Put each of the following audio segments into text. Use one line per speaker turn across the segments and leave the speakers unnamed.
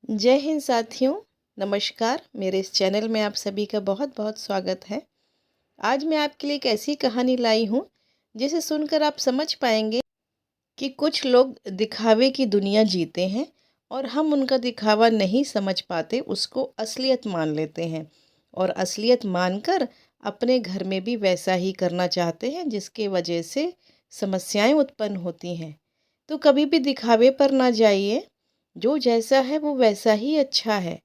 जय हिंद साथियों। नमस्कार। मेरे इस चैनल में आप सभी का बहुत बहुत स्वागत है। आज मैं आपके लिए एक ऐसी कहानी लाई हूँ जिसे सुनकर आप समझ पाएंगे कि कुछ लोग दिखावे की दुनिया जीते हैं और हम उनका दिखावा नहीं समझ पाते, उसको असलियत मान लेते हैं और असलियत मानकर अपने घर में भी वैसा ही करना चाहते हैं, जिसके वजह से समस्याएं उत्पन्न होती हैं। तो कभी भी दिखावे पर ना जाइए, जो जैसा है वो वैसा ही अच्छा है।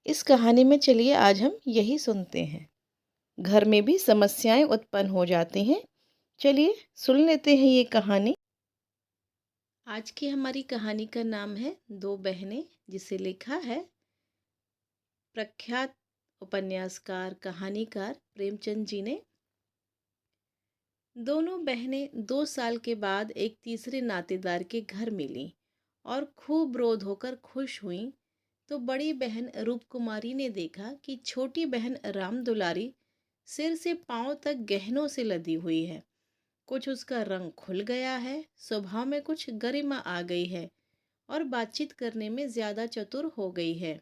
इस कहानी में चलिए आज हम यही सुनते हैं। घर में भी समस्याएं उत्पन्न हो जाती हैं। चलिए सुन लेते हैं ये कहानी। आज की हमारी कहानी का नाम है दो बहनें, जिसे लिखा है प्रख्यात उपन्यासकार कहानीकार प्रेमचंद जी ने। दोनों बहनें 2 साल के बाद एक तीसरे नातेदार के घर मिलीं और खूब रोध होकर खुश हुईं। तो बड़ी बहन रूप कुमारी ने देखा कि छोटी बहन राम दुलारी सिर से पांव तक गहनों से लदी हुई है। कुछ उसका रंग खुल गया है, स्वभाव में कुछ गरिमा आ गई है और बातचीत करने में ज्यादा चतुर हो गई है।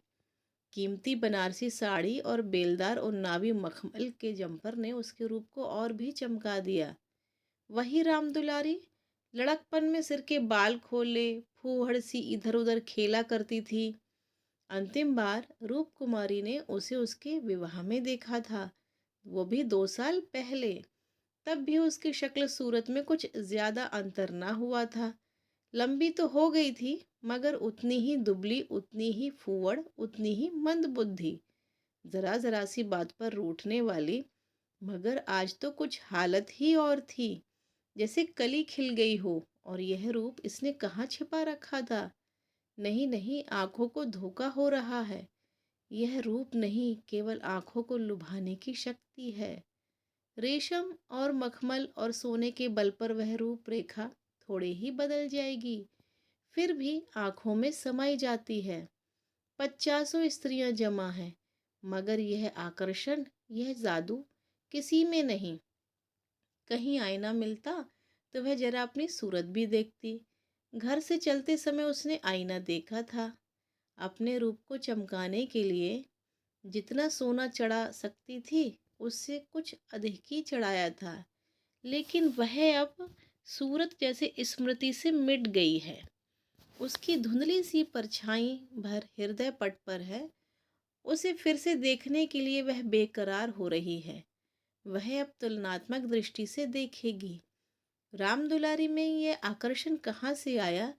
कीमती बनारसी साड़ी और बेलदार और नावी मखमल के जंपर ने उसके रूप को और भी चमका दिया। वही राम दुलारी लड़कपन में सिर के बाल खोले फूहड़ सी इधर उधर खेला करती थी। अंतिम बार रूप कुमारी ने उसे उसके विवाह में देखा था, वो भी 2 साल पहले। तब भी उसकी शक्ल सूरत में कुछ ज्यादा अंतर ना हुआ था। लंबी तो हो गई थी, मगर उतनी ही दुबली, उतनी ही फूवड़, उतनी ही मंदबुद्धि, जरा जरा सी बात पर रूठने वाली। मगर आज तो कुछ हालत ही और थी, जैसे कली खिल गई हो। और यह रूप इसने कहाँ छिपा रखा था? नहीं नहीं, आंखों को धोखा हो रहा है। यह रूप नहीं, केवल आंखों को लुभाने की शक्ति है। रेशम और मखमल और सोने के बल पर वह रूपरेखा थोड़े ही बदल जाएगी, फिर भी आंखों में समाई जाती है। 50 स्त्रियां जमा हैं, मगर यह आकर्षण, यह जादू किसी में नहीं। कहीं आईना मिलता तो वह जरा अपनी सूरत भी देखती। घर से चलते समय उसने आईना देखा था। अपने रूप को चमकाने के लिए जितना सोना चढ़ा सकती थी, उससे कुछ अधिक ही चढ़ाया था। लेकिन वह अब सूरत जैसे स्मृति से मिट गई है। उसकी धुंधली सी परछाई भर हृदय पट पर है। उसे फिर से देखने के लिए वह बेकरार हो रही है। वह अब तुलनात्मक दृष्टि से देखेगी। राम दुलारी में यह आकर्षण कहाँ से आया,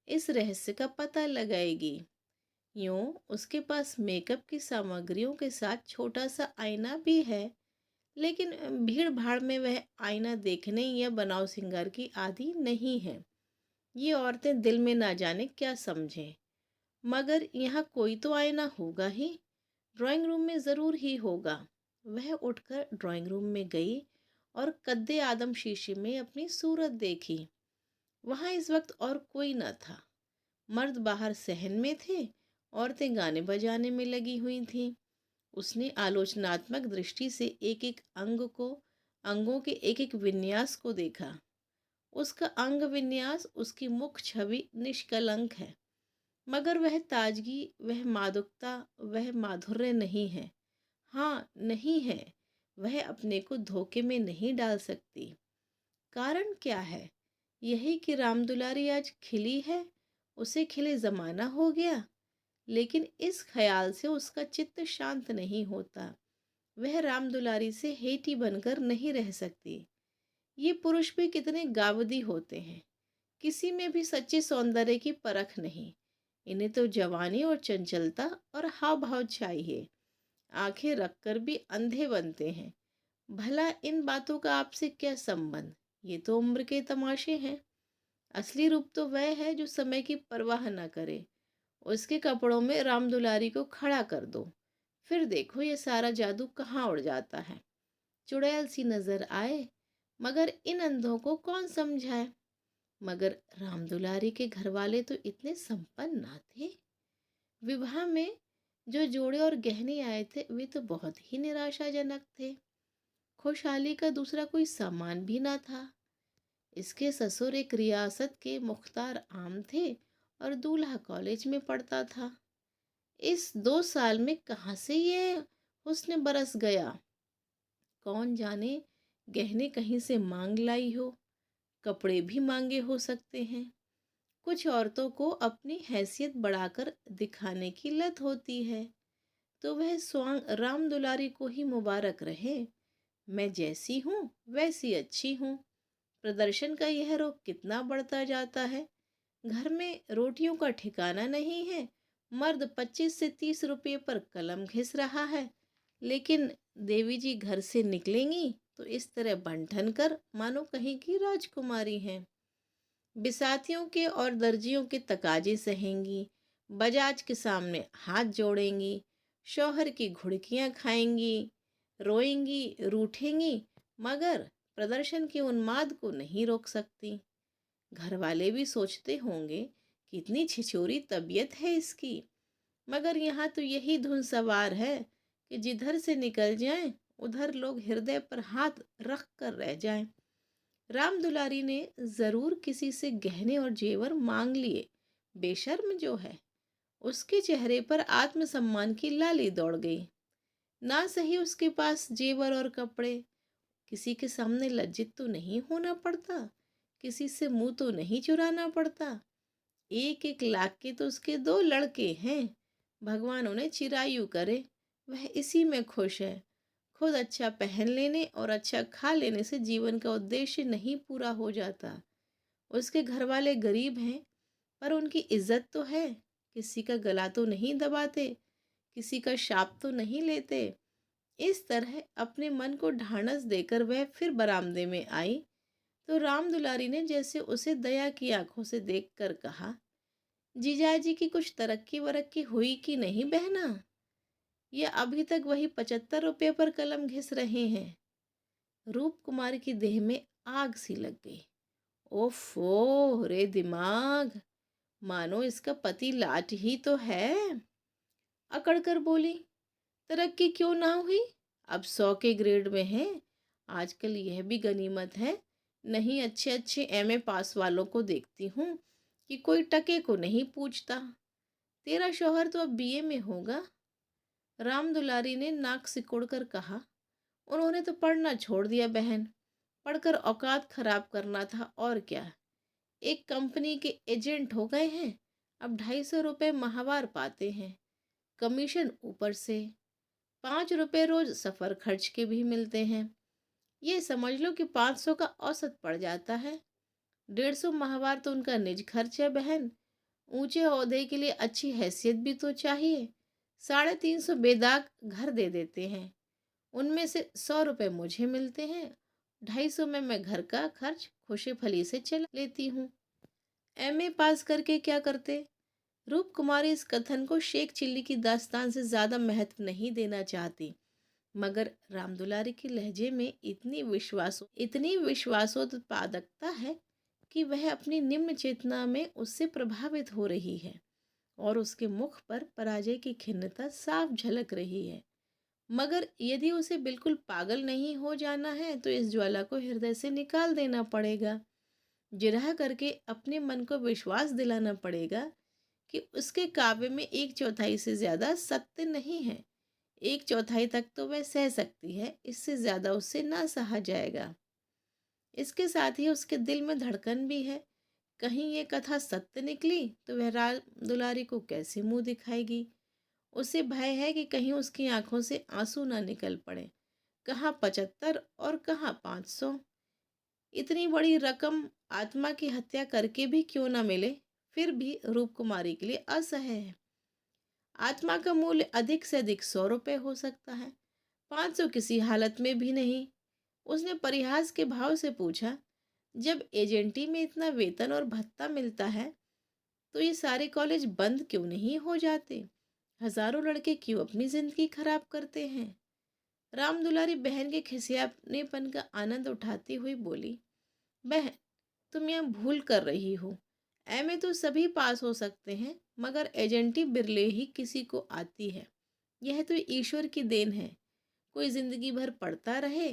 इस रहस्य का पता लगाएगी। यूं उसके पास मेकअप की सामग्रियों के साथ छोटा सा आईना भी है, लेकिन भीड़ भाड़ में वह आईना देखने या बनाव सिंगार की आदि नहीं है। ये औरतें दिल में ना जाने क्या समझें। मगर यहाँ कोई तो आईना होगा ही, ड्राइंग रूम में ज़रूर ही होगा। वह उठकर ड्राइंग रूम में गई और कद्दे आदम शीशे में अपनी सूरत देखी। वहाँ इस वक्त और कोई न था। मर्द बाहर सहन में थे, औरतें गाने बजाने में लगी हुई थीं। उसने आलोचनात्मक दृष्टि से एक एक अंगों के एक एक विन्यास को देखा। उसका अंग विन्यास, उसकी मुख छवि निष्कलंक है, मगर वह ताजगी, वह मादकता, वह माधुर्य नहीं है। हाँ, नहीं है। वह अपने को धोखे में नहीं डाल सकती। कारण क्या है? यही कि रामदुलारी आज खिली है, उसे खिले जमाना हो गया। लेकिन इस ख्याल से उसका चित्त शांत नहीं होता। वह रामदुलारी से हेठी बनकर नहीं रह सकती। ये पुरुष भी कितने गावदी होते हैं, किसी में भी सच्चे सौंदर्य की परख नहीं। इन्हें तो जवानी और चंचलता और हाव भाव चाहिए। आंखें रखकर भी अंधे बनते हैं। भला इन बातों का आपसे क्या संबंध? ये तो उम्र के तमाशे हैं। असली रूप तो वह है जो समय की परवाह न करे। उसके कपड़ों में रामदुलारी को खड़ा कर दो, फिर देखो ये सारा जादू कहाँ उड़ जाता है। चुड़ैल सी नजर आए, मगर इन अंधों को कौन समझाए? मगर रामदुलारी के घर वाले तो इतने संपन्न ना थे। विवाह में जो जोड़े और गहने आए थे वे तो बहुत ही निराशाजनक थे। खुशहाली का दूसरा कोई सामान भी ना था। इसके ससुर एक रियासत के मुख्तार आम थे और दूल्हा कॉलेज में पढ़ता था। इस 2 साल में कहाँ से ये हुस्न बरस गया। कौन जाने, गहने कहीं से मांग लाई हो, कपड़े भी मांगे हो सकते हैं। कुछ औरतों को अपनी हैसियत बढ़ाकर दिखाने की लत होती है, तो वह स्वांग राम दुलारी को ही मुबारक रहे। मैं जैसी हूँ वैसी अच्छी हूँ। प्रदर्शन का यह रोग कितना बढ़ता जाता है। घर में रोटियों का ठिकाना नहीं है। मर्द 25 से 30 रुपये पर कलम घिस रहा है, लेकिन देवी जी घर से निकलेंगी तो इस तरह बन ठन कर मानो कहीं की राजकुमारी हैं। बिसातियों के और दर्जियों के तकाजे सहेंगी, बजाज के सामने हाथ जोड़ेंगी, शौहर की घुड़कियां खाएंगी, रोएंगी, रूठेंगी, मगर प्रदर्शन के उन्माद को नहीं रोक सकती। घर वाले भी सोचते होंगे कितनी छिछोरी तबीयत है इसकी, मगर यहाँ तो यही धुन सवार है कि जिधर से निकल जाएं उधर लोग हृदय पर हाथ रख कर रह जाएं। राम दुलारी ने जरूर किसी से गहने और जेवर मांग लिए। बेशर्म जो है, उसके चेहरे पर आत्मसम्मान की लाली दौड़ गई। ना सही उसके पास जेवर और कपड़े, किसी के सामने लज्जित तो नहीं होना पड़ता, किसी से मुंह तो नहीं चुराना पड़ता। 1-1 लाख के तो उसके 2 लड़के हैं। भगवान उन्हें चिरायु करे, वह इसी में खुश है। खुद अच्छा पहन लेने और अच्छा खा लेने से जीवन का उद्देश्य नहीं पूरा हो जाता। उसके घर वाले गरीब हैं, पर उनकी इज्जत तो है। किसी का गला तो नहीं दबाते, किसी का शाप तो नहीं लेते। इस तरह अपने मन को ढांढस देकर वह फिर बरामदे में आई, तो राम दुलारी ने जैसे उसे दया की आंखों से देखकर कहा, जीजाजी की कुछ तरक्की वरक्की हुई कि नहीं बहना? ये अभी तक वही 75 रुपये पर कलम घिस रहे हैं। रूप कुमार की देह में आग सी लग गई। ओफो रे दिमाग, मानो इसका पति लाट ही तो है। अकड़ कर बोली, तरक्की क्यों ना हुई, अब 100 के ग्रेड में है। आजकल यह भी गनीमत है, नहीं अच्छे अच्छे एमए पास वालों को देखती हूँ कि कोई टके को नहीं पूछता। तेरा शौहर तो अब बीए में होगा। राम दुलारी ने नाक सिकोड़ कर कहा, उन्होंने तो पढ़ना छोड़ दिया बहन, पढ़कर औकात खराब करना था और क्या। एक कंपनी के एजेंट हो गए हैं, अब 250 रुपये माहवार पाते हैं, कमीशन ऊपर से। 5 रुपये रोज सफ़र खर्च के भी मिलते हैं। ये समझ लो कि 500 का औसत पड़ जाता है। 150 माहवार तो उनका निज खर्च है बहन। ऊंचे ओहदे के लिए अच्छी हैसियत भी तो चाहिए। 350 बेदाग घर दे देते हैं, उनमें से 100 रुपये मुझे मिलते हैं। 250 में मैं घर का खर्च खुशी फली से चला लेती हूँ। एमए पास करके क्या करते? रूप कुमारी इस कथन को शेख चिल्ली की दास्तान से ज़्यादा महत्व नहीं देना चाहती, मगर रामदुलारी के लहजे में इतनी विश्वासोत्पादकता है कि वह अपनी निम्न चेतना में उससे प्रभावित हो रही है, और उसके मुख पर पराजय की खिन्नता साफ झलक रही है। मगर यदि उसे बिल्कुल पागल नहीं हो जाना है तो इस ज्वाला को हृदय से निकाल देना पड़ेगा। जिरह करके अपने मन को विश्वास दिलाना पड़ेगा कि उसके काव्य में 1/4 से ज़्यादा सत्य नहीं है। 1/4 तक तो वह सह सकती है, इससे ज़्यादा उससे ना सहा जाएगा। इसके साथ ही उसके दिल में धड़कन भी है। कहीं ये कथा सत्य निकली तो वह राम दुलारी को कैसे मुंह दिखाएगी। उसे भय है कि कहीं उसकी आंखों से आंसू ना निकल पड़े। कहाँ 75 और कहाँ 500। इतनी बड़ी रकम आत्मा की हत्या करके भी क्यों ना मिले, फिर भी रूप कुमारी के लिए असह्य है। आत्मा का मूल्य अधिक से अधिक 100 रुपये हो सकता है, 500 किसी हालत में भी नहीं। उसने परिहास के भाव से पूछा, जब एजेंटी में इतना वेतन और भत्ता मिलता है तो ये सारे कॉलेज बंद क्यों नहीं हो जाते? हजारों लड़के क्यों अपनी जिंदगी खराब करते हैं? राम दुलारी बहन के खिसियानेपन का आनंद उठाती हुई बोली, बहन तुम यहाँ भूल कर रही हो। एमए तो सभी पास हो सकते हैं, मगर एजेंटी बिरले ही किसी को आती है। यह तो ईश्वर की देन है। कोई जिंदगी भर पढ़ता रहे।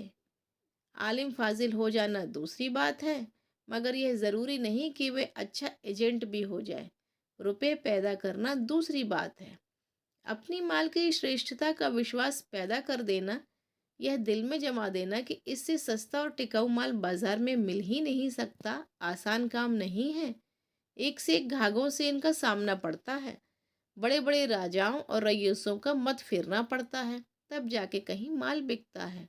आलिम फाजिल हो जाना दूसरी बात है, मगर यह ज़रूरी नहीं कि वे अच्छा एजेंट भी हो जाए। रुपए पैदा करना दूसरी बात है। अपनी माल की श्रेष्ठता का विश्वास पैदा कर देना, यह दिल में जमा देना कि इससे सस्ता और टिकाऊ माल बाजार में मिल ही नहीं सकता, आसान काम नहीं है। एक से एक घाघों से इनका सामना पड़ता है। बड़े बड़े राजाओं और रईसों का मत फेरना पड़ता है, तब जाके कहीं माल बिकता है।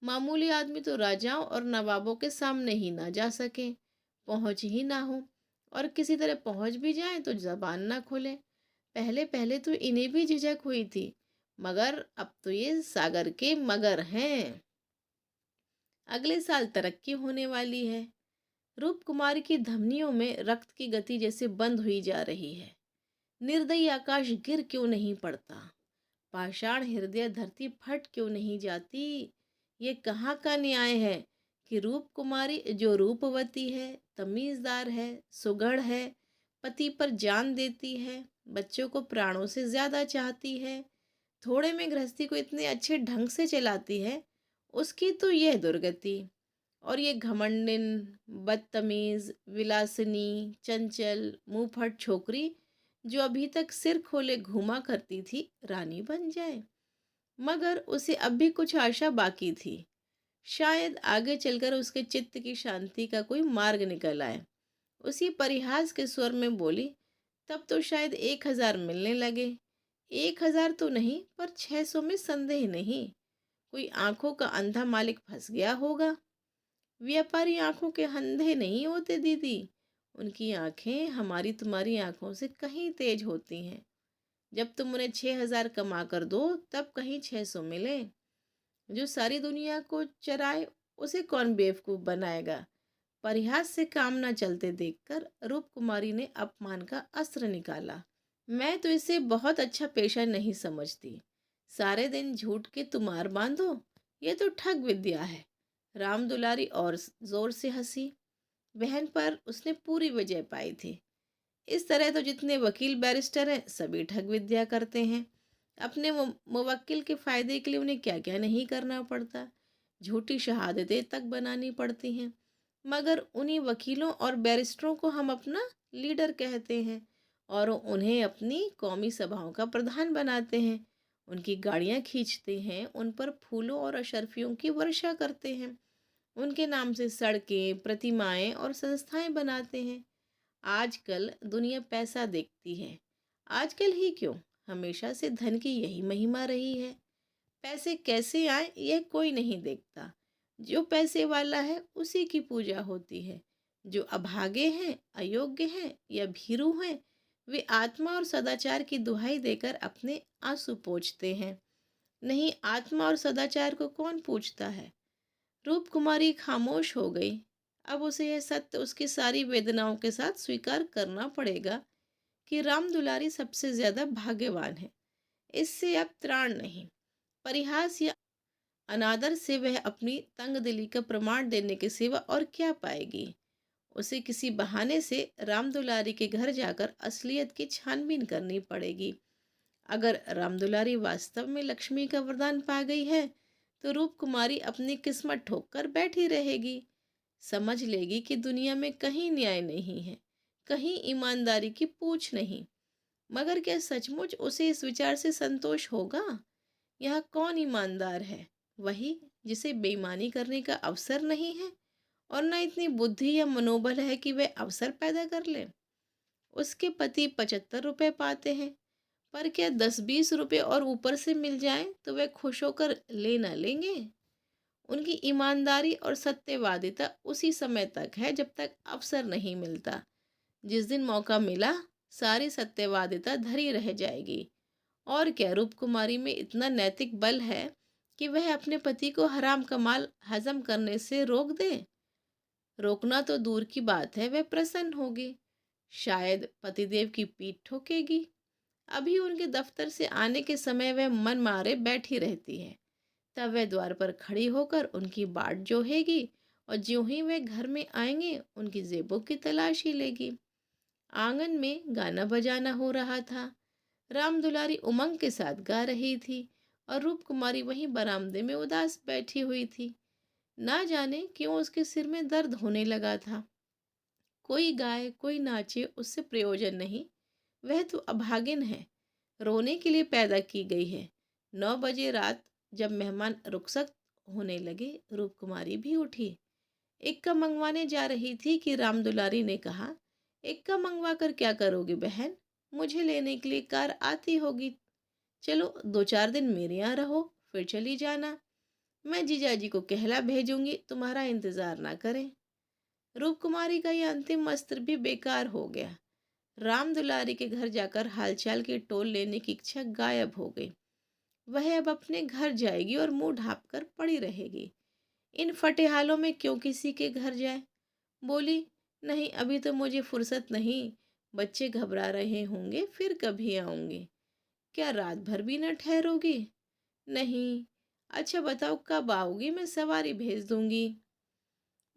मामूली आदमी तो राजाओं और नवाबों के सामने ही ना जा सके, पहुंच ही ना हो, और किसी तरह पहुंच भी जाए तो जबान ना खोले। पहले पहले तो इन्हें भी झिझक हुई थी, मगर अब तो ये सागर के मगर हैं। अगले साल तरक्की होने वाली है। रूप कुमार की धमनियों में रक्त की गति जैसे बंद हुई जा रही है। निर्दयी आकाश गिर क्यों नहीं पड़ता, पाषाण हृदय धरती फट क्यों नहीं जाती। ये कहाँ का न्याय है कि रूप कुमारी जो रूपवती है, तमीजदार है, सुगढ़ है, पति पर जान देती है, बच्चों को प्राणों से ज्यादा चाहती है, थोड़े में गृहस्थी को इतने अच्छे ढंग से चलाती है, उसकी तो यह दुर्गति। और ये घमंडिन, बदतमीज, विलासिनी, चंचल, मुंहफट छोकरी जो अभी तक सिर खोले घूमा करती थी, रानी बन जाए। मगर उसे अब भी कुछ आशा बाकी थी। शायद आगे चलकर उसके चित्त की शांति का कोई मार्ग निकल आए। उसी परिहास के स्वर में बोली, तब तो शायद 1,000 मिलने लगे। 1,000 तो नहीं, पर 600 में संदेह नहीं। कोई आंखों का अंधा मालिक फंस गया होगा। व्यापारी आंखों के अंधे नहीं होते दीदी, उनकी आंखें हमारी तुम्हारी आंखों से कहीं तेज होती हैं। जब तुम उन्हें 6,000 कमा कर दो, तब कहीं 600 मिले। जो सारी दुनिया को चराए, उसे कौन बेवकूफ बनाएगा। परिहास से काम न चलते देखकर रूप कुमारी ने अपमान का अस्त्र निकाला। मैं तो इसे बहुत अच्छा पेशा नहीं समझती। सारे दिन झूठ के तुम्हार बांधो, ये तो ठग विद्या है। राम दुलारी और जोर से हंसी। बहन पर उसने पूरी विजय पाई थी। इस तरह तो जितने वकील बैरिस्टर हैं, सभी ठग विद्या करते हैं। अपने मुवक्किल के फायदे के लिए उन्हें क्या क्या नहीं करना पड़ता। झूठी शहादतें तक बनानी पड़ती हैं। मगर उन्हीं वकीलों और बैरिस्टरों को हम अपना लीडर कहते हैं और उन्हें अपनी कौमी सभाओं का प्रधान बनाते हैं। उनकी गाड़ियां खींचते हैं, उन पर फूलों और अशर्फियों की वर्षा करते हैं, उनके नाम से सड़कें, प्रतिमाएं और संस्थाएं बनाते हैं। आजकल दुनिया पैसा देखती है। आजकल ही क्यों, हमेशा से धन की यही महिमा रही है। पैसे कैसे आए यह कोई नहीं देखता। जो पैसे वाला है उसी की पूजा होती है। जो अभागे हैं, अयोग्य हैं या भीरू हैं, वे आत्मा और सदाचार की दुहाई देकर अपने आंसू पोंछते हैं। नहीं, आत्मा और सदाचार को कौन पूछता है। रूप कुमारी खामोश हो गई। अब उसे यह सत्य उसकी सारी वेदनाओं के साथ स्वीकार करना पड़ेगा कि राम दुलारी सबसे ज्यादा भाग्यवान है। इससे अब त्राण नहीं। परिहास या अनादर से वह अपनी तंग दिली का प्रमाण देने के सिवा और क्या पाएगी। उसे किसी बहाने से राम दुलारी के घर जाकर असलियत की छानबीन करनी पड़ेगी। अगर राम दुलारी वास्तव में लक्ष्मी का वरदान पा गई है, तो रूप कुमारी अपनी किस्मत ठोक कर बैठी रहेगी। समझ लेगी कि दुनिया में कहीं न्याय नहीं है, कहीं ईमानदारी की पूछ नहीं। मगर क्या सचमुच उसे इस विचार से संतोष होगा। यहाँ कौन ईमानदार है, वही जिसे बेईमानी करने का अवसर नहीं है और न इतनी बुद्धि या मनोबल है कि वह अवसर पैदा कर ले। उसके पति 75 रुपए पाते हैं, पर क्या 10-20 रुपए और ऊपर से मिल जाए तो वे खुश होकर ले ना लेंगे। उनकी ईमानदारी और सत्यवादिता उसी समय तक है जब तक अवसर नहीं मिलता। जिस दिन मौका मिला, सारी सत्यवादिता धरी रह जाएगी। और क्या रूप कुमारी में इतना नैतिक बल है कि वह अपने पति को हराम का माल हजम करने से रोक दे। रोकना तो दूर की बात है, वह प्रसन्न होगी। शायद पतिदेव की पीठ ठोकेगी। अभी उनके दफ्तर से आने के समय वह मन मारे बैठी रहती है। तब वह द्वार पर खड़ी होकर उनकी बाट जोहेगी और ज्यों ही वह घर में आएंगे उनकी जेबों की तलाशी लेगी। आंगन में गाना बजाना हो रहा था। राम दुलारी उमंग के साथ गा रही थी और रूप कुमारी वहीं बरामदे में उदास बैठी हुई थी। ना जाने क्यों उसके सिर में दर्द होने लगा था। कोई गाए कोई नाचे, उससे प्रयोजन नहीं। वह तो अभागिन है। रोने के लिए पैदा की गई है। 9 बजे रात जब मेहमान रुखसत होने लगे, रूप कुमारी भी उठी। इक्का मंगवाने जा रही थी कि राम दुलारी ने कहा, इक्का मंगवा कर क्या करोगी बहन? मुझे लेने के लिए कार आती होगी। चलो 2 4 दिन मेरे यहाँ रहो, फिर चली जाना। मैं जीजाजी को कहला भेजूंगी, तुम्हारा इंतजार ना करें। रूप कुमारी का यह अंतिम अस्त्र भी बेकार हो गया। राम दुलारी के घर जाकर हालचाल की टोल लेने की इच्छा गायब हो गई। वह अब अपने घर जाएगी और मुंह ढाँप कर पड़ी रहेगी। इन फटे हालों में क्यों किसी के घर जाए? बोली, नहीं अभी तो मुझे फुर्सत नहीं, बच्चे घबरा रहे होंगे, फिर कभी आऊंगी। क्या रात भर भी न ठहरोगी? नहीं। अच्छा बताओ कब आओगी, मैं सवारी भेज दूंगी।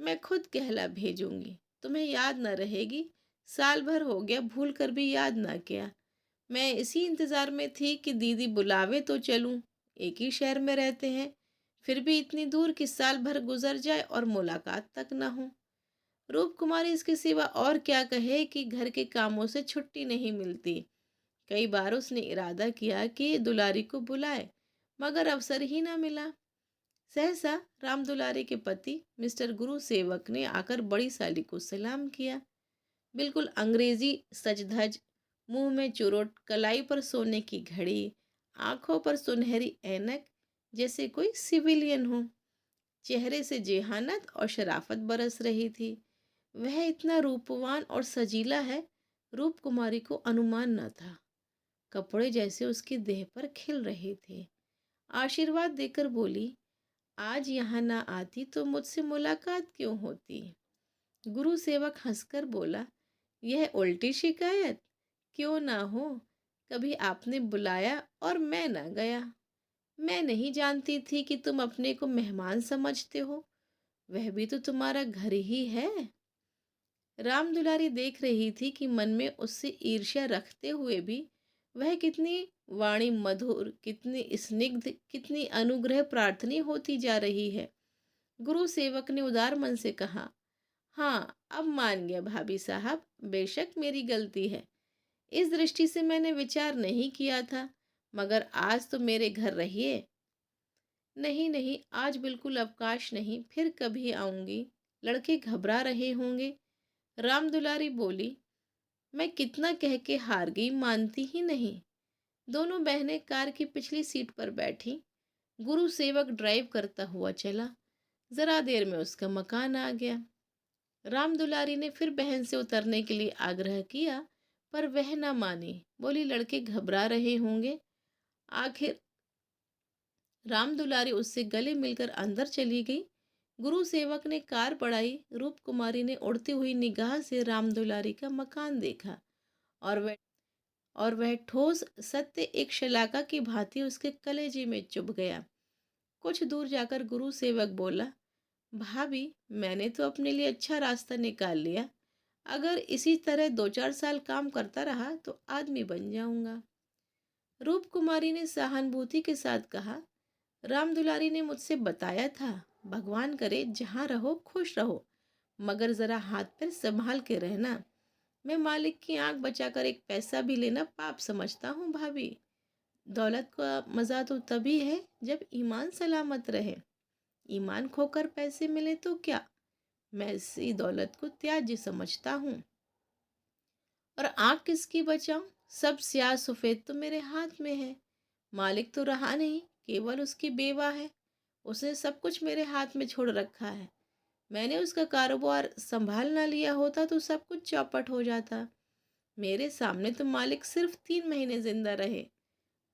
मैं खुद कहला भेजूंगी, तुम्हें याद न रहेगी। साल भर हो गया भूल कर भी याद ना किया। मैं इसी इंतजार में थी कि दीदी बुलावे तो चलूं। एक ही शहर में रहते हैं, फिर भी इतनी दूर कि साल भर गुजर जाए और मुलाकात तक न हो। रूप कुमारी इसके सिवा और क्या कहे कि घर के कामों से छुट्टी नहीं मिलती। कई बार उसने इरादा किया कि दुलारी को बुलाए, मगर अवसर ही ना मिला। सहसा राम दुलारी के पति मिस्टर गुरु सेवक ने आकर बड़ी साली को सलाम किया। बिल्कुल अंग्रेजी सज धज, मुंह में चुरोट, कलाई पर सोने की घड़ी, आंखों पर सुनहरी ऐनक, जैसे कोई सिविलियन हो। चेहरे से जेहानत और शराफत बरस रही थी। वह इतना रूपवान और सजीला है, रूप कुमारी को अनुमान न था। कपड़े जैसे उसकी देह पर खिल रहे थे। आशीर्वाद देकर बोली, आज यहाँ ना आती तो मुझसे मुलाकात क्यों होती? गुरु सेवक हंसकर बोला, यह उल्टी शिकायत? क्यों ना हो, कभी आपने बुलाया और मैं ना गया। मैं नहीं जानती थी कि तुम अपने को मेहमान समझते हो, वह भी तो तुम्हारा घर ही है। राम दुलारी देख रही थी कि मन में उससे ईर्ष्या रखते हुए भी वह कितनी वाणी मधुर, कितनी स्निग्ध, कितनी अनुग्रह प्रार्थनी होती जा रही है। गुरु सेवक ने उदार मन से कहा, हाँ अब मान गया भाभी साहब, बेशक मेरी गलती है। इस दृष्टि से मैंने विचार नहीं किया था, मगर आज तो मेरे घर रहिए। नहीं नहीं, आज बिल्कुल अवकाश नहीं, फिर कभी आऊंगी। लड़के घबरा रहे होंगे। राम दुलारी बोली, मैं कितना कह के हार गई, मानती ही नहीं। दोनों बहनें कार की पिछली सीट पर बैठी। गुरु सेवक ड्राइव करता हुआ चला। जरा देर में उसका मकान आ गया। राम दुलारी ने फिर बहन से उतरने के लिए आग्रह किया, पर वह न मानी। बोली, लड़के घबरा रहे होंगे। आखिर राम दुलारी उससे गले मिलकर अंदर चली गई। गुरु सेवक ने कार बढ़ाई। रूप कुमारी ने उड़ती हुई निगाह से राम दुलारी का मकान देखा, और वह ठोस सत्य एक शलाका की भांति उसके कलेजे में चुभ गया। कुछ दूर जाकर गुरु सेवक बोला, भाभी मैंने तो अपने लिए अच्छा रास्ता निकाल लिया। अगर इसी तरह 2 4 साल काम करता रहा तो आदमी बन जाऊंगा। रूप कुमारी ने सहानुभूति के साथ कहा, राम दुलारी ने मुझसे बताया था, भगवान करे जहाँ रहो खुश रहो, मगर जरा हाथ पैर संभाल के रहना। मैं मालिक की आंख बचाकर एक पैसा भी लेना पाप समझता हूँ भाभी। दौलत का मज़ा तो तभी है जब ईमान सलामत रहे। ईमान खोकर पैसे मिले तो क्या, मैं इसी दौलत को त्याज्य समझता हूँ। और आंख किसकी बचाऊं? सब स्याह सफेद तो मेरे हाथ में है। मालिक तो रहा नहीं, केवल उसकी बेवा है। उसने सब कुछ मेरे हाथ में छोड़ रखा है। मैंने उसका कारोबार संभाल ना लिया होता तो सब कुछ चौपट हो जाता। मेरे सामने तो मालिक सिर्फ 3 महीने जिंदा रहे,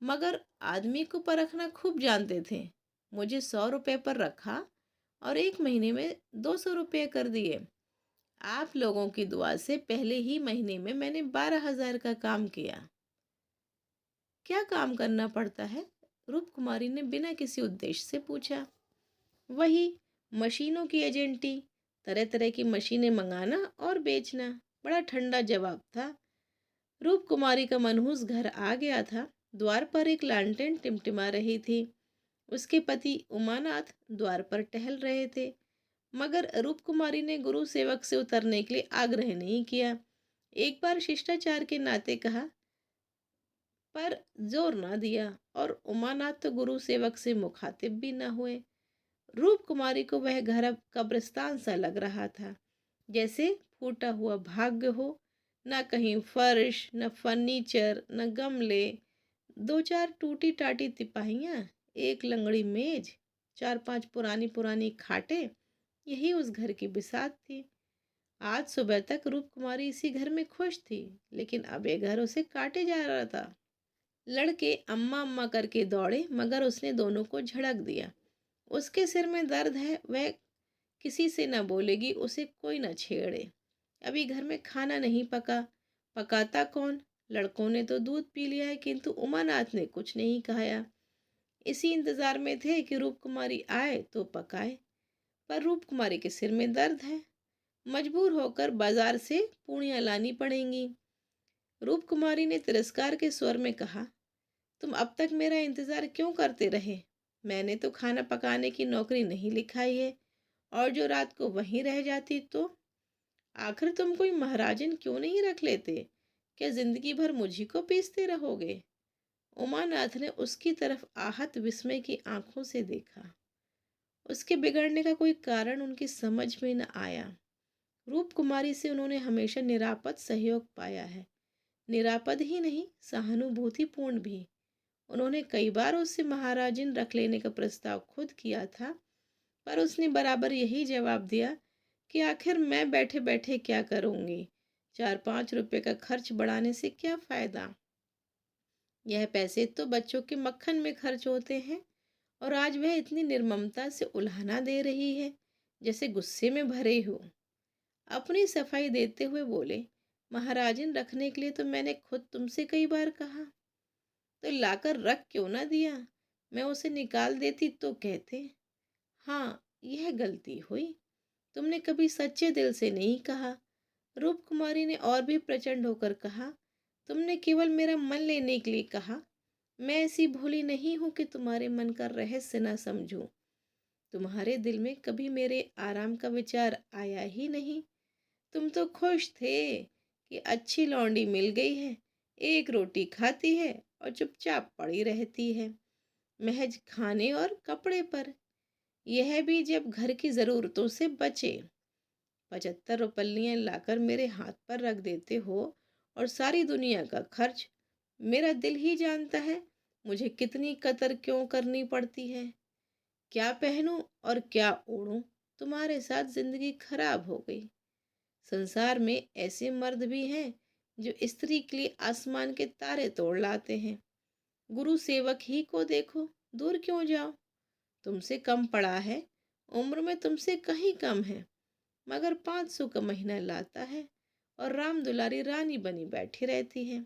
मगर आदमी को परखना खूब जानते थे। मुझे 100 रुपये पर रखा और 1 महीने में 200 रुपये कर दिए। आप लोगों की दुआ से पहले ही महीने में मैंने 12,000 का काम किया। क्या काम करना पड़ता है? रूप कुमारी ने बिना किसी उद्देश्य से पूछा। वही मशीनों की एजेंटी, तरह तरह की मशीनें मंगाना और बेचना। बड़ा ठंडा जवाब था। रूप कुमारी का मनहूस घर आ गया था। द्वार पर एक लालटेन टिमटिमा रही थी। उसके पति उमानाथ द्वार पर टहल रहे थे, मगर रूप कुमारी ने गुरु सेवक से उतरने के लिए आग्रह नहीं किया। एक बार शिष्टाचार के नाते कहा, पर जोर ना दिया और उमानाथ तो गुरु सेवक से मुखातिब भी न हुए। रूप कुमारी को वह घर अब कब्रिस्तान सा लग रहा था, जैसे फूटा हुआ भाग्य हो। न कहीं फर्श, न फर्नीचर, न गमले, दो चार टूटी टाटी तिपाहियां, एक लंगड़ी मेज, चार पांच पुरानी पुरानी खाटें, यही उस घर की बिसात थी। आज सुबह तक रूप कुमारी इसी घर में खुश थी, लेकिन अब ये घर उसे काटे जा रहा था। लड़के अम्मा अम्मा करके दौड़े, मगर उसने दोनों को झड़क दिया। उसके सिर में दर्द है, वह किसी से न बोलेगी, उसे कोई न छेड़े। अभी घर में खाना नहीं पका, पकाता कौन? लड़कों ने तो दूध पी लिया है, किंतु उमानाथ ने कुछ नहीं खाया। इसी इंतजार में थे कि रूप कुमारी आए तो पकाए, पर रूप कुमारी के सिर में दर्द है, मजबूर होकर बाजार से पूड़ियाँ लानी पड़ेंगी। रूप कुमारी ने तिरस्कार के स्वर में कहा, तुम अब तक मेरा इंतजार क्यों करते रहे? मैंने तो खाना पकाने की नौकरी नहीं लिखाई है, और जो रात को वहीं रह जाती तो? आखिर तुम कोई महाराजन क्यों नहीं रख लेते? क्या जिंदगी भर मुझी को पीसते रहोगे? उमानाथ ने उसकी तरफ आहत विस्मय की आंखों से देखा। उसके बिगड़ने का कोई कारण उनकी समझ में न आया। रूप कुमारी से उन्होंने हमेशा निरापद सहयोग पाया है, निरापद ही नहीं, सहानुभूतिपूर्ण भी। उन्होंने कई बार उससे महाराजिन रख लेने का प्रस्ताव खुद किया था, पर उसने बराबर यही जवाब दिया कि आखिर मैं बैठे बैठे क्या करूंगी, 4-5 रुपए का खर्च बढ़ाने से क्या फायदा। यह पैसे तो बच्चों के मक्खन में खर्च होते हैं। और आज वह इतनी निर्ममता से उल्हाना दे रही है, जैसे गुस्से में भरे हो। अपनी सफाई देते हुए बोले, महाराजन रखने के लिए तो मैंने खुद तुमसे कई बार कहा, तो लाकर रख क्यों ना दिया? मैं उसे निकाल देती तो कहते। हाँ, यह गलती हुई, तुमने कभी सच्चे दिल से नहीं कहा। रूप कुमारी ने और भी प्रचंड होकर कहा, तुमने केवल मेरा मन लेने के लिए कहा। मैं ऐसी भोली नहीं हूं कि तुम्हारे मन का रहस्य ना समझूं। तुम्हारे दिल में कभी मेरे आराम का विचार आया ही नहीं। तुम तो खुश थे कि अच्छी लौंडी मिल गई है, एक रोटी खाती है और चुपचाप पड़ी रहती है, महज खाने और कपड़े पर, यह भी जब घर की ज़रूरतों से बचे। 75 रुपलियाँ लाकर मेरे हाथ पर रख देते हो, और सारी दुनिया का खर्च। मेरा दिल ही जानता है मुझे कितनी कतर क्यों करनी पड़ती है। क्या पहनूं और क्या ओढ़ूं, तुम्हारे साथ जिंदगी खराब हो गई। संसार में ऐसे मर्द भी हैं जो स्त्री के लिए आसमान के तारे तोड़ लाते हैं। गुरु सेवक ही को देखो, दूर क्यों जाओ, तुमसे कम पड़ा है, उम्र में तुमसे कहीं कम है, मगर 500 का महीना लाता है और राम दुलारी रानी बनी बैठी रहती है।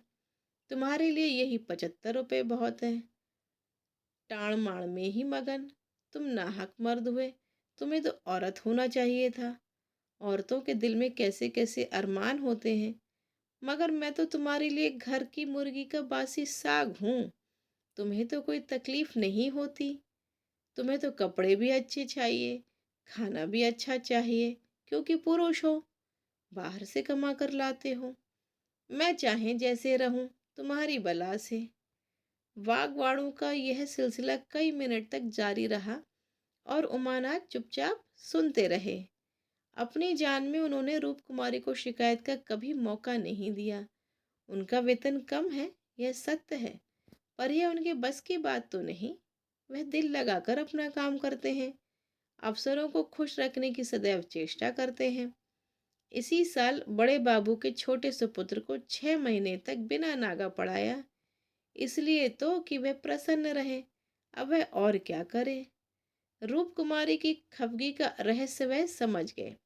तुम्हारे लिए यही 75 रुपए बहुत है। टाण माण में ही मगन, तुम नाहक मर्द हुए, तुम्हें तो औरत होना चाहिए था। औरतों के दिल में कैसे कैसे अरमान होते हैं, मगर मैं तो तुम्हारे लिए घर की मुर्गी का बासी साग हूँ। तुम्हें तो कोई तकलीफ नहीं होती। तुम्हें तो कपड़े भी अच्छे चाहिए, खाना भी अच्छा चाहिए, क्योंकि पुरुष हो, बाहर से कमा कर लाते हो। मैं चाहे जैसे रहूं, तुम्हारी बला से। वाग्वाणों का यह सिलसिला कई मिनट तक जारी रहा, और उमानाथ चुपचाप सुनते रहे। अपनी जान में उन्होंने रूप कुमारी को शिकायत का कभी मौका नहीं दिया। उनका वेतन कम है, यह सत्य है, पर यह उनके बस की बात तो नहीं। वह दिल लगाकर अपना काम करते हैं, अफसरों को खुश रखने की सदैव चेष्टा करते हैं। इसी साल बड़े बाबू के छोटे सुपुत्र को 6 महीने तक बिना नागा पढ़ाया, इसलिए तो कि वह प्रसन्न रहे। अब वह और क्या करे। रूप कुमारी की खफगी का रहस्य वह समझ गए।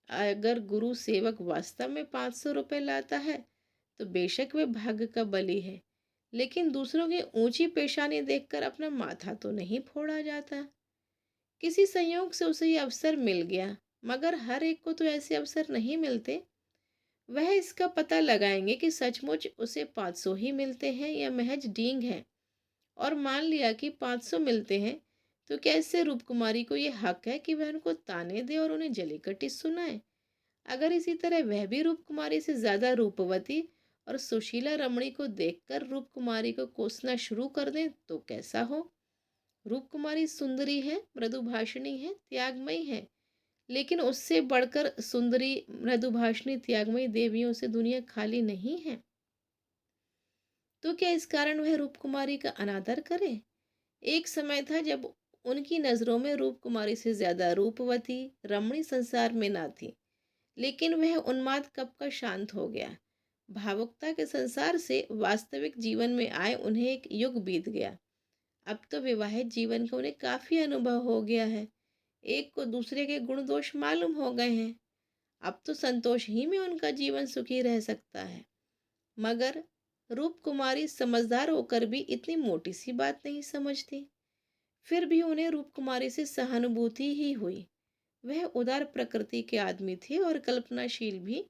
अगर गुरु सेवक वास्तव में 500 रुपये लाता है, तो बेशक वह भाग्य का बली है, लेकिन दूसरों की ऊंची पेशानी देखकर अपना माथा तो नहीं फोड़ा जाता। किसी संयोग से उसे यह अवसर मिल गया, मगर हर एक को तो ऐसे अवसर नहीं मिलते। वह इसका पता लगाएंगे कि सचमुच उसे 500 ही मिलते हैं या महज डींग है। और मान लिया कि 500 मिलते हैं, तो क्या इससे रूप कुमारी को यह हक है कि वह उनको ताने दे और उन्हें जली कटी सुनाए? अगर इसी तरह वह भी रूप कुमारी से ज्यादा रूपवती और सुशीला रमणी को देखकर रूप कुमारी को कोसना शुरू कर दें तो कैसा हो। रूप कुमारी सुंदरी है, मृदुभाषिणी है, त्यागमयी है, लेकिन उससे बढ़कर सुंदरी, मृदुभाषिणी, त्यागमयी देवियों से दुनिया खाली नहीं है। तो क्या इस कारण वह रूप कुमारी का अनादर करे? एक समय था जब उनकी नजरों में रूप कुमारी से ज्यादा रूपवती रमणी संसार में ना थी। लेकिन वह उन्माद कब का शांत हो गया। भावुकता के संसार से वास्तविक जीवन में आए उन्हें एक युग बीत गया। अब तो विवाहित जीवन का उन्हें काफी अनुभव हो गया है। एक को दूसरे के गुण दोष मालूम हो गए हैं। अब तो संतोष ही में उनका जीवन सुखी रह सकता है। मगर रूप कुमारी समझदार होकर भी इतनी मोटी सी बात नहीं समझती। फिर भी उन्हें रूप कुमारी से सहानुभूति ही हुई। वह उदार प्रकृति के आदमी थे और कल्पनाशील भी।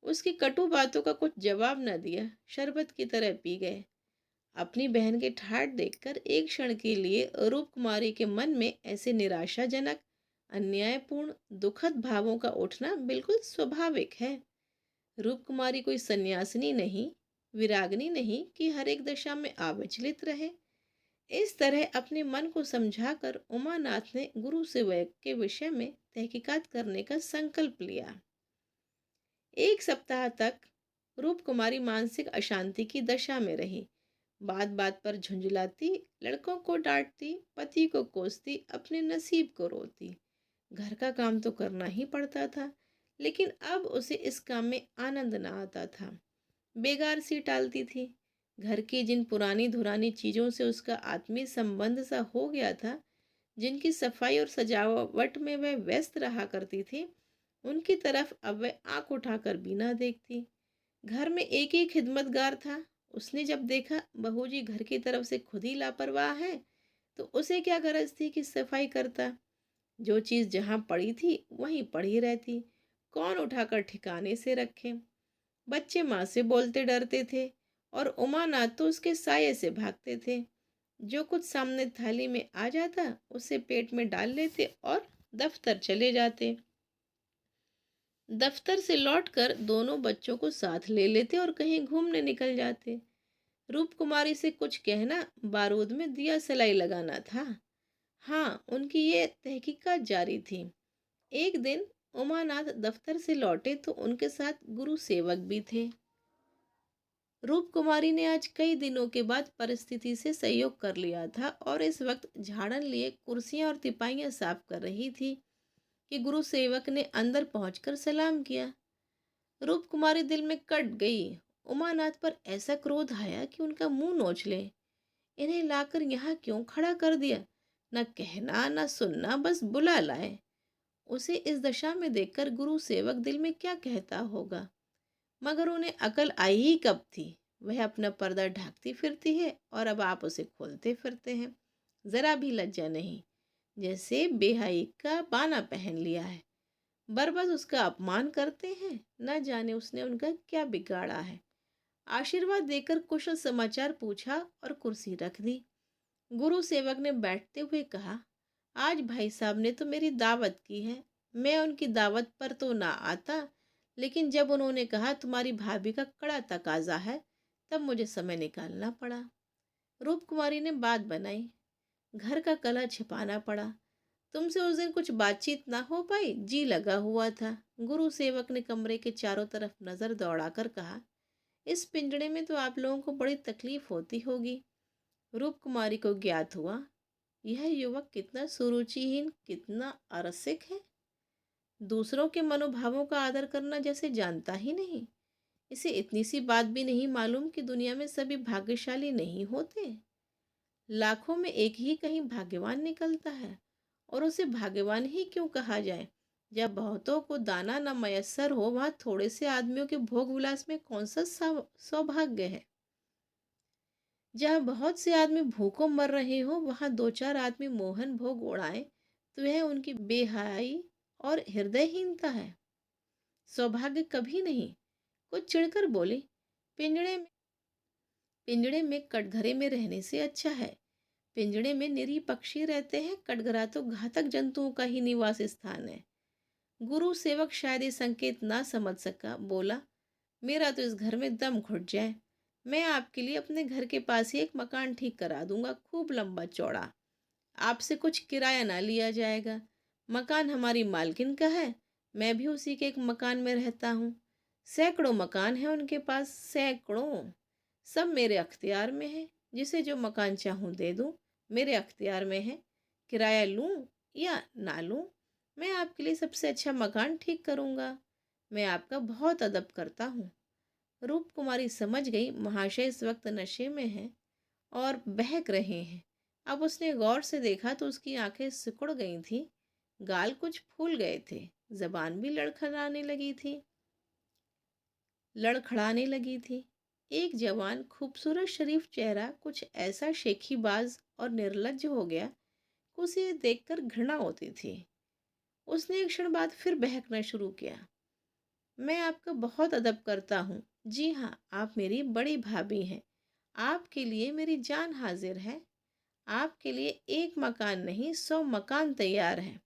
उसकी कटु बातों का कुछ जवाब न दिया, शरबत की तरह पी गए। अपनी बहन के ठाठ देखकर एक क्षण के लिए रूप कुमारी के मन में ऐसे निराशाजनक, अन्यायपूर्ण, दुखद भावों का उठना बिल्कुल स्वाभाविक है। रूप कुमारी कोई सन्यासिनी नहीं, विरागनी नहीं कि हर एक दशा में अविचलित रहे। इस तरह अपने मन को समझाकर उमानाथ ने गुरु सेवक के विषय में तहकीकात करने का संकल्प लिया। एक सप्ताह तक रूप कुमारी मानसिक अशांति की दशा में रही। बात बात पर झुंझलाती, लड़कों को डांटती, पति को कोसती, अपने नसीब को रोती। घर का काम तो करना ही पड़ता था, लेकिन अब उसे इस काम में आनंद न आता था। बेगार सी टालती थी। घर की जिन पुरानी धुरानी चीजों से उसका आत्मीय संबंध सा हो गया था, जिनकी सफाई और सजावट में वह व्यस्त रहा करती थी, उनकी तरफ अब वह आंख उठाकर भी ना देखती। घर में एक ही खिदमतगार था। उसने जब देखा बहू जी घर की तरफ से खुद ही लापरवाह है, तो उसे क्या गरज थी कि सफाई करता। जो चीज जहां पड़ी थी वहीं पड़ी रहती, कौन उठाकर ठिकाने से रखे। बच्चे माँ से बोलते डरते थे और उमानाथ तो उसके साये से भागते थे। जो कुछ सामने थाली में आ जाता उसे पेट में डाल लेते और दफ्तर चले जाते। दफ्तर से लौटकर दोनों बच्चों को साथ ले लेते और कहीं घूमने निकल जाते। रूप कुमारी से कुछ कहना बारूद में दिया सलाई लगाना था। हाँ, उनकी ये तहकीकात जारी थी। एक दिन उमानाथ दफ्तर से लौटे तो उनके साथ गुरु सेवक भी थे। रूप कुमारी ने आज कई दिनों के बाद परिस्थिति से सहयोग कर लिया था और इस वक्त झाड़न लिए कुर्सियां और तिपाइयां साफ कर रही थी कि गुरु सेवक ने अंदर पहुंचकर सलाम किया। रूप कुमारी दिल में कट गई। उमानाथ पर ऐसा क्रोध आया कि उनका मुंह नोच ले। इन्हें लाकर यहाँ क्यों खड़ा कर दिया? न कहना न सुनना, बस बुला लाए। उसे इस दशा में देखकर गुरु सेवक दिल में क्या कहता होगा। मगर उन्हें अकल आई ही कब थी। वह अपना पर्दा ढाकती फिरती है और अब आप उसे खोलते फिरते हैं। जरा भी लज्जा नहीं, जैसे बेहाई का बाना पहन लिया है। बरबस उसका अपमान करते हैं। न जाने उसने उनका क्या बिगाड़ा है। आशीर्वाद देकर कुशल समाचार पूछा और कुर्सी रख दी। गुरु सेवक ने बैठते हुए कहा, आज भाई साहब ने तो मेरी दावत की है। मैं उनकी दावत पर तो ना आता, लेकिन जब उन्होंने कहा तुम्हारी भाभी का कड़ा तकाजा है, तब मुझे समय निकालना पड़ा। रूप कुमारी ने बात बनाई। घर का कलह छिपाना पड़ा। तुमसे उस दिन कुछ बातचीत ना हो पाई, जी लगा हुआ था। गुरु सेवक ने कमरे के चारों तरफ नजर दौड़ाकर कहा, इस पिंजड़े में तो आप लोगों को बड़ी तकलीफ होती होगी। रूप कुमारी को ज्ञात हुआ यह युवक कितना सुरुचिहीन, कितना अरसिक है। दूसरों के मनोभावों का आदर करना जैसे जानता ही नहीं। इसे इतनी सी बात भी नहीं मालूम कि दुनिया में सभी भाग्यशाली नहीं होते। लाखों में एक ही कहीं भाग्यवान निकलता है। और उसे भाग्यवान ही क्यों कहा जाए? जब बहुतों को दाना न मयस्सर हो, वहां थोड़े से आदमियों के भोग विलास में कौन सा सौभाग्य है? जहाँ बहुत से आदमी भूखों मर रहे हो, वहां दो चार आदमी मोहन भोग उड़ाएं तो यह उनकी बेहयाई और हृदयहीनता है। सौभाग्य कभी नहीं। कुछ चिढ़कर बोली, पिंजड़े में पिंजड़े में कटघरे में रहने से अच्छा है। पिंजड़े में निरीह पक्षी रहते हैं, कटघरा तो घातक जंतुओं का ही निवास स्थान है। गुरु सेवक शायद ये संकेत ना समझ सका, बोला, मेरा तो इस घर में दम घुट जाए। मैं आपके लिए अपने घर के पास ही एक मकान ठीक करा दूंगा, खूब लंबा चौड़ा। आपसे कुछ किराया ना लिया जाएगा। मकान हमारी मालकिन का है। मैं भी उसी के एक मकान में रहता हूँ। सैकड़ों मकान हैं उनके पास, सैकड़ों। सब मेरे अख्तियार में है। जिसे जो मकान चाहूँ दे दूँ, मेरे अख्तियार में है। किराया लूँ या ना लूँ, मैं आपके लिए सबसे अच्छा मकान ठीक करूँगा। मैं आपका बहुत अदब करता हूँ। रूप कुमारी समझ गई महाशय इस वक्त नशे में हैं और बहक रहे हैं। अब उसने गौर से देखा तो उसकी आंखें सिकुड़ गई थीं, गाल कुछ फूल गए थे, जबान भी लड़खड़ाने लगी थी। एक जवान खूबसूरत शरीफ चेहरा कुछ ऐसा शेखीबाज और निर्लज्ज हो गया कि उसे देखकर घृणा होती थी। उसने एक क्षण बाद फिर बहकना शुरू किया। मैं आपका बहुत अदब करता हूँ। जी हाँ, आप मेरी बड़ी भाभी हैं। आपके लिए मेरी जान हाजिर है। आपके लिए एक मकान नहीं, 100 मकान तैयार हैं।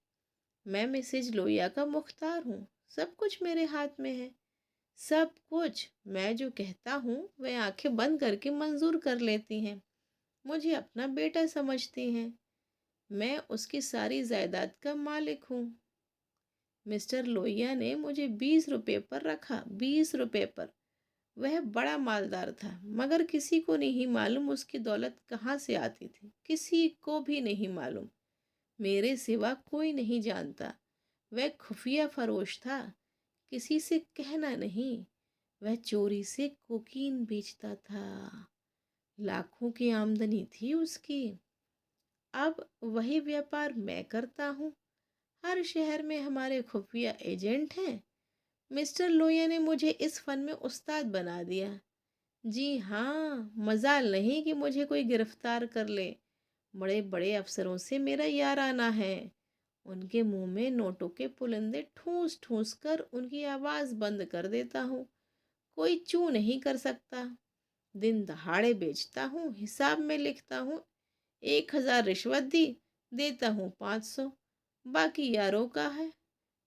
मैं मिसेज लोहिया का मुख्तार हूँ। सब कुछ मेरे हाथ में है। सब कुछ। मैं जो कहता हूँ वह आंखें बंद करके मंजूर कर लेती हैं। मुझे अपना बेटा समझती हैं। मैं उसकी सारी जायदाद का मालिक हूँ। मिस्टर लोहिया ने मुझे 20 रुपये पर रखा, 20 रुपये पर। वह बड़ा मालदार था, मगर किसी को नहीं मालूम उसकी दौलत कहाँ से आती थी। किसी को भी नहीं मालूम। मेरे सिवा कोई नहीं जानता। वह खुफिया फरोश था। किसी से कहना नहीं। वह चोरी से कोकीन बेचता था। लाखों की आमदनी थी उसकी। अब वही व्यापार मैं करता हूँ। हर शहर में हमारे खुफिया एजेंट हैं। मिस्टर लोहिया ने मुझे इस फन में उस्ताद बना दिया। जी हाँ, मजाल नहीं कि मुझे कोई गिरफ्तार कर ले। बड़े बड़े अफसरों से मेरा याराना है। उनके मुंह में नोटों के पुलंदे ठूस ठूस कर उनकी आवाज़ बंद कर देता हूँ। कोई चू नहीं कर सकता। दिन दहाड़े बेचता हूँ, हिसाब में लिखता हूँ। 1,000 रिश्वत दी, देता हूँ 500। बाकी यारों का है।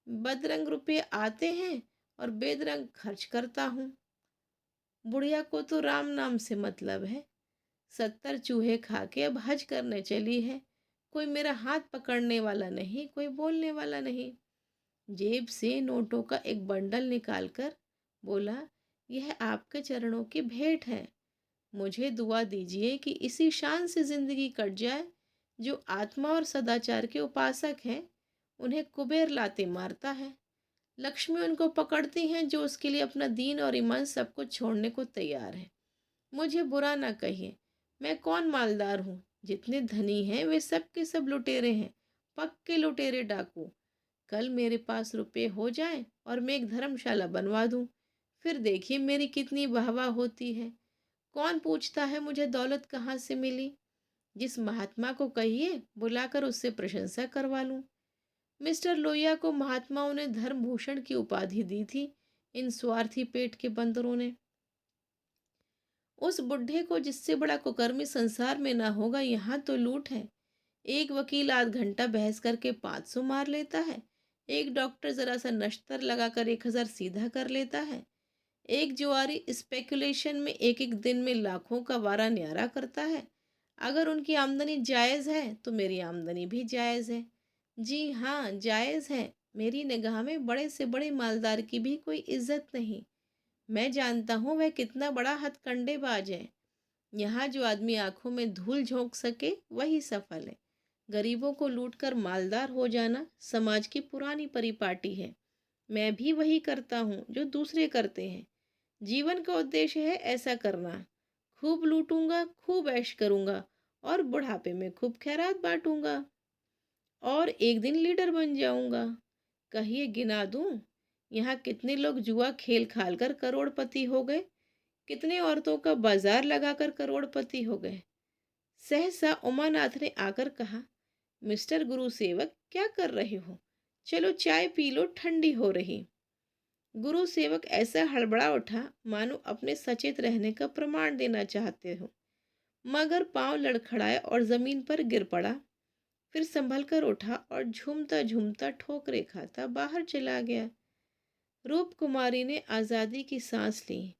बदरंग रुपये आते हैं और बेदरंग खर्च करता हूँ। बुढ़िया को तो राम नाम से मतलब है। 70 चूहे खा के अब हज करने चली है। कोई मेरा हाथ पकड़ने वाला नहीं, कोई बोलने वाला नहीं। जेब से नोटों का एक बंडल निकालकर बोला, यह आपके चरणों की भेंट है। मुझे दुआ दीजिए कि इसी शान से जिंदगी कट जाए। जो आत्मा और सदाचार के उपासक हैं, उन्हें कुबेर लाते मारता है। लक्ष्मी उनको पकड़ती हैं जो उसके लिए अपना दीन और ईमान सब कुछ छोड़ने को तैयार है। मुझे बुरा ना कहिए। मैं कौन मालदार हूँ। जितने धनी हैं वे सब के सब लुटेरे हैं। पक्के लुटेरे डाकू। कल मेरे पास रुपए हो जाएं और मैं एक धर्मशाला बनवा दूं, फिर देखिए मेरी कितनी वाहवाह होती है। कौन पूछता है मुझे दौलत कहाँ से मिली। जिस महात्मा को कहिए बुलाकर उससे प्रशंसा करवा लूं। मिस्टर लोहिया को महात्माओं ने धर्म भूषण की उपाधि दी थी। इन स्वार्थी पेट के बंदरों ने। उस बुढ़े को जिससे बड़ा कुकर्मी संसार में ना होगा। यहाँ तो लूट है। एक वकील आध घंटा बहस करके 500 मार लेता है। एक डॉक्टर जरा सा नश्तर लगाकर 1,000 सीधा कर लेता है। एक जुआरी स्पेकुलेशन में एक एक दिन में लाखों का वारा न्यारा करता है। अगर उनकी आमदनी जायज़ है तो मेरी आमदनी भी जायज़ है। जी हाँ, जायज़ है। मेरी निगाह में बड़े से बड़े मालदार की भी कोई इज्जत नहीं। मैं जानता हूँ वह कितना बड़ा हथकंडेबाज है। यहाँ जो आदमी आंखों में धूल झोंक सके वही सफल है। गरीबों को लूटकर मालदार हो जाना समाज की पुरानी परिपाटी है। मैं भी वही करता हूँ जो दूसरे करते हैं। जीवन का उद्देश्य है ऐसा करना। खूब लूटूंगा, खूब ऐश करूंगा और बुढ़ापे में खूब खैरात बांटूंगा और एक दिन लीडर बन जाऊंगा। कहिए गिना दूं, यहाँ कितने लोग जुआ खेल खाल कर करोड़पति हो गए। कितने औरतों का बाजार लगाकर करोड़पति हो गए। सहसा उमानाथ ने आकर कहा, मिस्टर गुरु सेवक क्या कर रहे हो। चलो चाय पी लो, ठंडी हो रही। गुरु सेवक ऐसा हड़बड़ा उठा मानो अपने सचेत रहने का प्रमाण देना चाहते हो, मगर पांव लड़खड़ाया और जमीन पर गिर पड़ा। फिर संभल कर उठा और झूमता झूमता ठोकरे खाता बाहर चला गया। रूप कुमारी ने आज़ादी की सांस ली।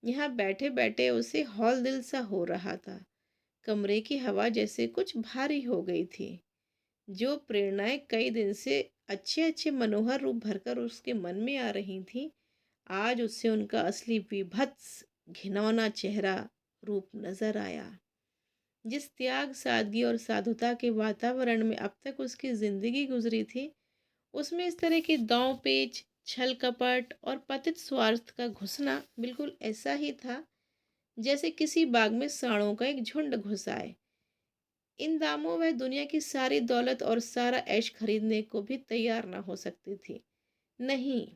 यहाँ बैठे बैठे उसे हौल दिल सा हो रहा था। कमरे की हवा जैसे कुछ भारी हो गई थी। जो प्रेरणाएं कई दिन से अच्छे अच्छे मनोहर रूप भरकर उसके मन में आ रही थी, आज उससे उनका असली विभत्स घिनौना चेहरा रूप नजर आया। जिस त्याग, सादगी और साधुता के वातावरण में अब तक उसकी जिंदगी गुजरी थी, उसमें इस तरह के दांव पेच, छल कपट और पतित स्वार्थ का घुसना बिल्कुल ऐसा ही था जैसे किसी बाग में सांडों का एक झुंड घुस आए। इन दामों वह दुनिया की सारी दौलत और सारा ऐश खरीदने को भी तैयार ना हो सकती थी। नहीं,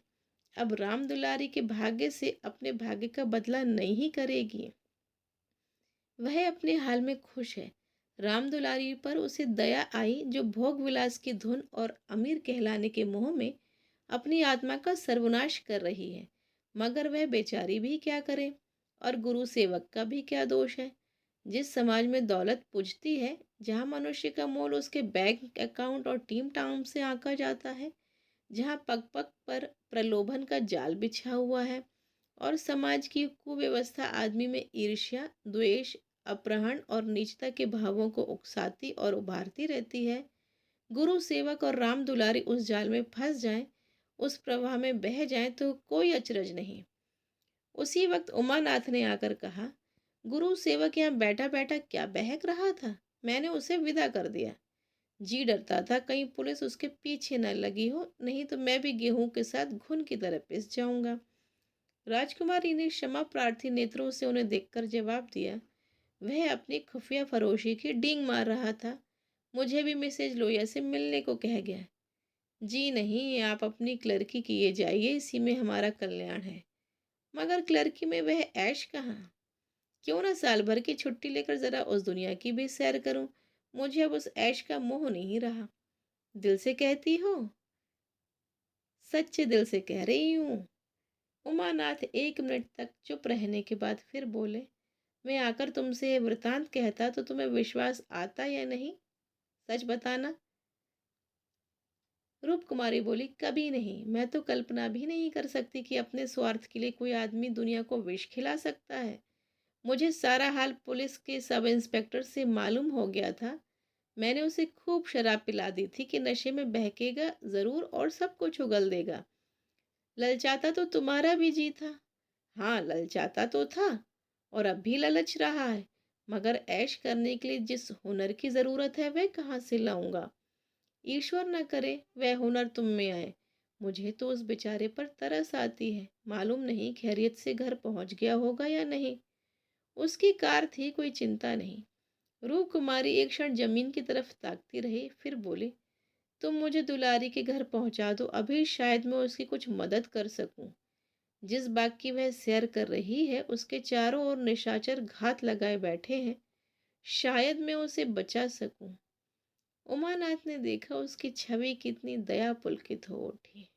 अब राम दुलारी के भाग्य से अपने भाग्य का बदला नहीं करेगी। वह अपने हाल में खुश है। राम दुलारी पर उसे दया आई, जो भोग विलास की धुन और अमीर कहलाने के मोह में अपनी आत्मा का सर्वनाश कर रही है। मगर वह बेचारी भी क्या करे, और गुरु सेवक का भी क्या दोष है। जिस समाज में दौलत पूजती है, जहाँ मनुष्य का मोल उसके बैंक अकाउंट और टीम टाउन से आंका जाता है, जहाँ पग पग पर प्रलोभन का जाल बिछा हुआ है, और समाज की कुव्यवस्था आदमी में ईर्ष्या, द्वेष, अपहरण और नीचता के भावों को उकसाती और उभारती रहती है, गुरु सेवक और राम दुलारी उस जाल में फंस जाएं, उस प्रवाह में बह जाएं, तो कोई अचरज नहीं। उसी वक्त उमानाथ ने आकर कहा, गुरु सेवक यहाँ बैठा बैठा क्या बहक रहा था। मैंने उसे विदा कर दिया। जी डरता था कहीं पुलिस उसके पीछे न लगी हो, नहीं तो मैं भी गेहूं के साथ घुन की तरह पिस जाऊंगा। राजकुमारी ने क्षमा प्रार्थी नेत्रों से उन्हें देखकर जवाब दिया। वह अपनी खुफिया फरोशी की डींग मार रहा था। मुझे भी मिसेज लोहिया से मिलने को कह गया। जी नहीं, आप अपनी क्लर्की किए जाइए, इसी में हमारा कल्याण है। मगर क्लर्की में वह ऐश कहाँ। क्यों ना साल भर की छुट्टी लेकर जरा उस दुनिया की भी सैर करूं। मुझे अब उस ऐश का मोह नहीं रहा। दिल से कहती हो। सच्चे दिल से कह रही हूँ। उमानाथ 1 मिनट तक चुप रहने के बाद फिर बोले, मैं आकर तुमसे ये वृतांत कहता तो तुम्हें विश्वास आता या नहीं, सच बताना। रूप कुमारी बोली, कभी नहीं। मैं तो कल्पना भी नहीं कर सकती कि अपने स्वार्थ के लिए कोई आदमी दुनिया को विष खिला सकता है। मुझे सारा हाल पुलिस के सब इंस्पेक्टर से मालूम हो गया था। मैंने उसे खूब शराब पिला दी थी कि नशे में बहकेगा जरूर और सब कुछ उगल देगा। ललचाता तो तुम्हारा भी जी था। हाँ, ललचाता तो था और अब भी ललच रहा है। मगर ऐश करने के लिए जिस हुनर की जरूरत है, वह कहाँ से लाऊंगा। ईश्वर न करे वह हुनर तुम में आए। मुझे तो उस बेचारे पर तरस आती है। मालूम नहीं खैरियत से घर पहुंच गया होगा या नहीं। उसकी कार थी, कोई चिंता नहीं। रूप कुमारी एक क्षण जमीन की तरफ ताकती रही, फिर बोली, तुम मुझे दुलारी के घर पहुंचा दो, अभी शायद मैं उसकी कुछ मदद कर सकूं। जिस बाग की वह सैर कर रही है, उसके चारों ओर निशाचर घात लगाए बैठे हैं। शायद मैं उसे बचा सकूं। उमानाथ ने देखा उसकी छवि कितनी दया पुलकित हो उठी।